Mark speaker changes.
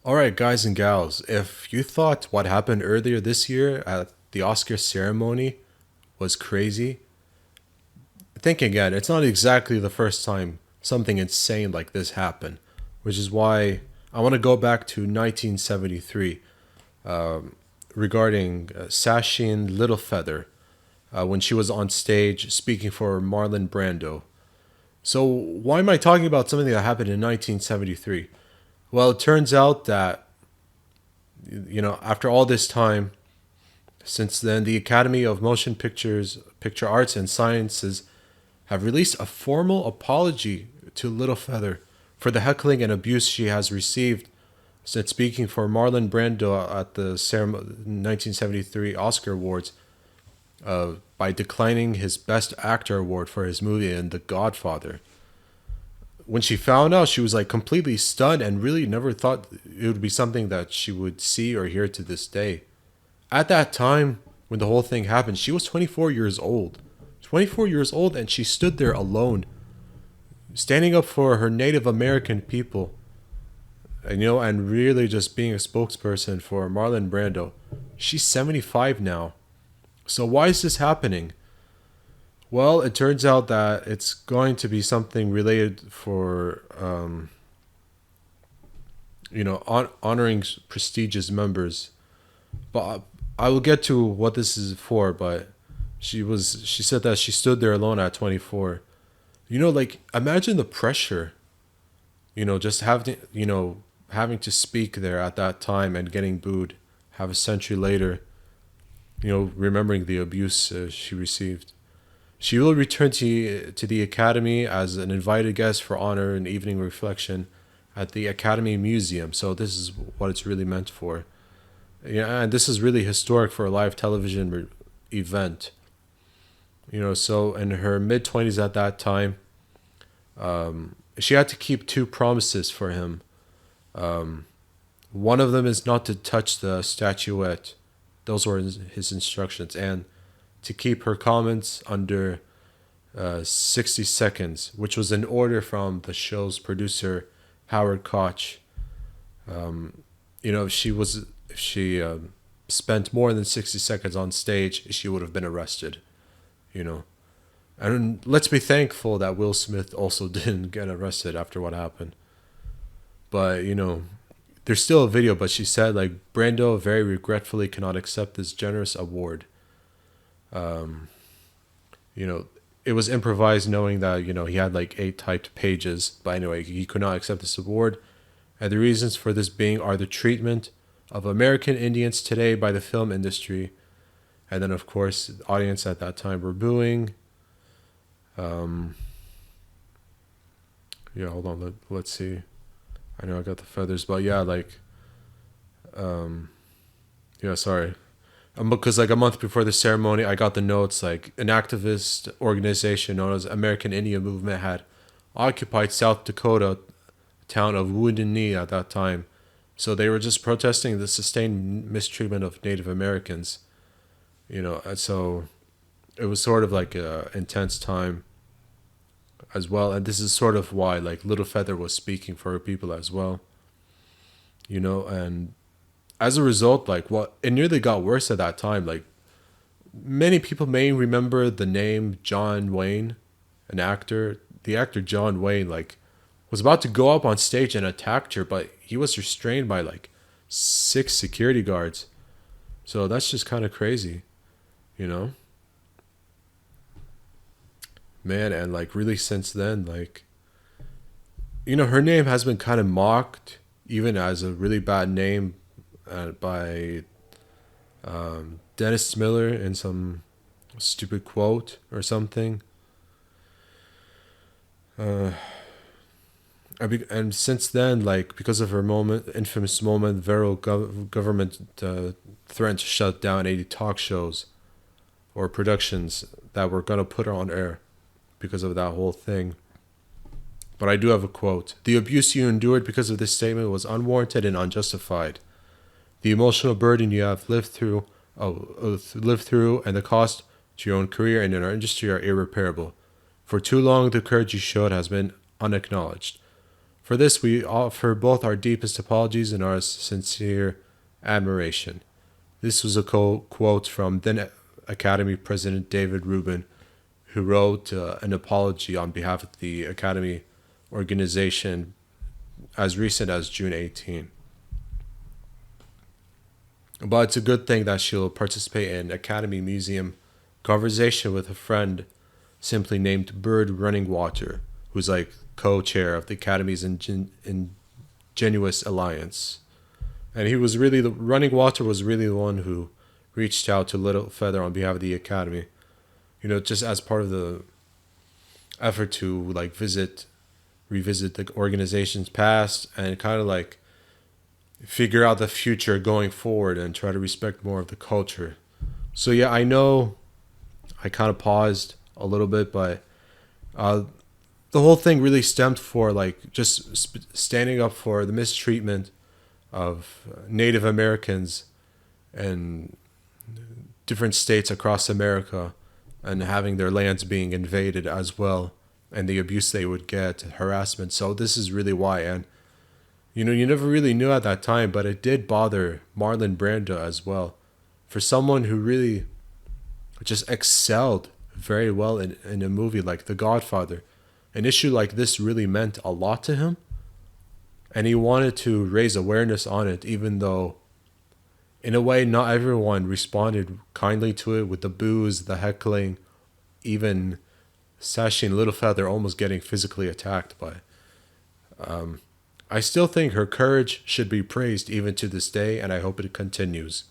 Speaker 1: Alright, guys and gals, if you thought what happened earlier this year at the Oscar ceremony was crazy, think again. It's not exactly the first time something insane like this happened, which is why I want to go back to 1973 regarding Sashin Littlefeather when she was on stage speaking for Marlon Brando. So, why am I talking about something that happened in 1973? Well, it turns out that, after all this time, since then, the Academy of Motion Pictures, Picture Arts, and Sciences have released a formal apology to Littlefeather for the heckling and abuse she has received since speaking for Marlon Brando at the 1973 Oscar Awards by declining his Best Actor award for his movie in The Godfather. When she found out, she was like completely stunned and really never thought it would be something that she would see or hear to this day. At that time, when the whole thing happened, she was 24 years old. 24 years old, and she stood there alone, standing up for her Native American people, and really just being a spokesperson for Marlon Brando. She's 75 now. So why is this happening? Well, it turns out that it's going to be something related for, honoring prestigious members. But I will get to what this is for. But she said that she stood there alone at 24. Like imagine the pressure. Just having to speak there at that time and getting booed. Have a century later, remembering the abuse she received. She will return to the Academy as an invited guest for honor and evening reflection at the Academy Museum. So this is what it's really meant for. Yeah, and this is really historic for a live television event. So in her mid-20s at that time, she had to keep two promises for him. One of them is not to touch the statuette. Those were his instructions. And to keep her comments under 60 seconds, which was an order from the show's producer, Howard Koch. If she spent more than 60 seconds on stage, she would have been arrested. And let's be thankful that Will Smith also didn't get arrested after what happened. But, there's still a video, but she said, like, Brando very regretfully cannot accept this generous award. It was improvised knowing that, he had like 8 typed pages. But anyway, he could not accept this award. And the reasons for this being are the treatment of American Indians today by the film industry. And then, of course, the audience at that time were booing. Hold on. Let's see. I know I got the feathers, but yeah, sorry. Because like a month before the ceremony, I got the notes like an activist organization known as American Indian Movement had occupied South Dakota town of Wounded Knee at that time. So they were just protesting the sustained mistreatment of Native Americans. And so it was sort of like a intense time as well. And this is sort of why like Littlefeather was speaking for her people as well. And as a result, like it nearly got worse at that time. Like many people may remember the name John Wayne, an actor. The actor John Wayne like was about to go up on stage and attack her, but he was restrained by like 6 security guards. So that's just kind of crazy, Man, and like really since then, like her name has been kind of mocked, even as a really bad name by Dennis Miller in some stupid quote or something. And since then, like because of her infamous moment, federal government threatened to shut down 80 talk shows or productions that were gonna put her on air because of that whole thing. But I do have a quote. "The abuse you endured because of this statement was unwarranted and unjustified. The emotional burden you have lived through, and the cost to your own career and in our industry are irreparable. For too long, the courage you showed has been unacknowledged. For this, we offer both our deepest apologies and our sincere admiration. This was a quote from then Academy President David Rubin, who wrote an apology on behalf of the Academy organization as recent as June 18. But it's a good thing that she'll participate in Academy Museum conversation with a friend simply named Bird Running Water, who's like co-chair of the Academy's Ingenuous Alliance. And he was really, the Running Water was really the one who reached out to Little Feather on behalf of the Academy. You know, just as part of the effort to like revisit the organization's past and kind of like figure out the future going forward and try to respect more of the culture. So yeah, I know I kind of paused a little bit, but the whole thing really stemmed for like just standing up for the mistreatment of Native Americans and different states across America and having their lands being invaded as well and the abuse they would get, harassment. So this is really why. And you know, you never really knew at that time, but it did bother Marlon Brando as well. For someone who really just excelled very well in a movie like The Godfather, an issue like this really meant a lot to him. And he wanted to raise awareness on it, even though, in a way, not everyone responded kindly to it with the boos, the heckling, even Sashi and Littlefeather almost getting physically attacked by. I still think her courage should be praised even to this day, and I hope it continues.